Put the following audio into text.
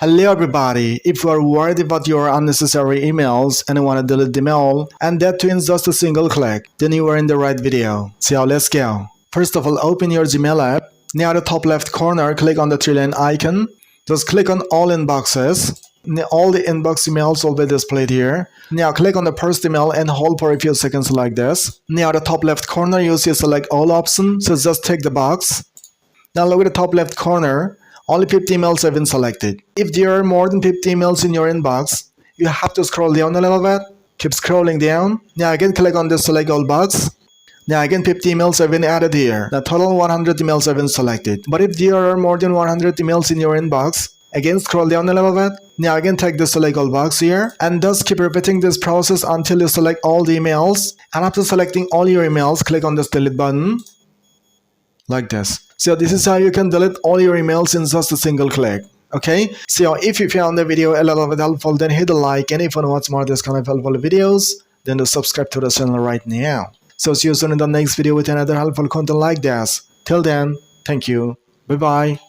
Hello everybody, if you are worried about your unnecessary emails and you want to delete them all, and that too in just a single click, then you are in the right video. So let's go. First of all, open your Gmail app. Near the top left corner, click on the three-line icon. Just click on all inboxes. All the inbox emails will be displayed here. Now click on the first email and hold for a few seconds like this. Near the top left corner, you see select all option, so just tick the box. Now look at the top left corner. Only 50 emails have been selected. If there are more than 50 emails in your inbox, you have to scroll down a little bit. Keep scrolling down. Now again click on the select all box. Now again 50 emails have been added here. The total 100 emails have been selected. But if there are more than 100 emails in your inbox, again scroll down a little bit. Now again take the select all box here and just keep repeating this process until you select all the emails. And after selecting all your emails, click on this delete button. Like this. So this is how you can delete all your emails in just a single click. Okay, so if you found the video a little bit helpful, then hit a like, and if you want to watch more of this kind of helpful videos, then do subscribe to the channel right now. So see you soon in the next video with another helpful content like this. Till then, thank you. Bye bye.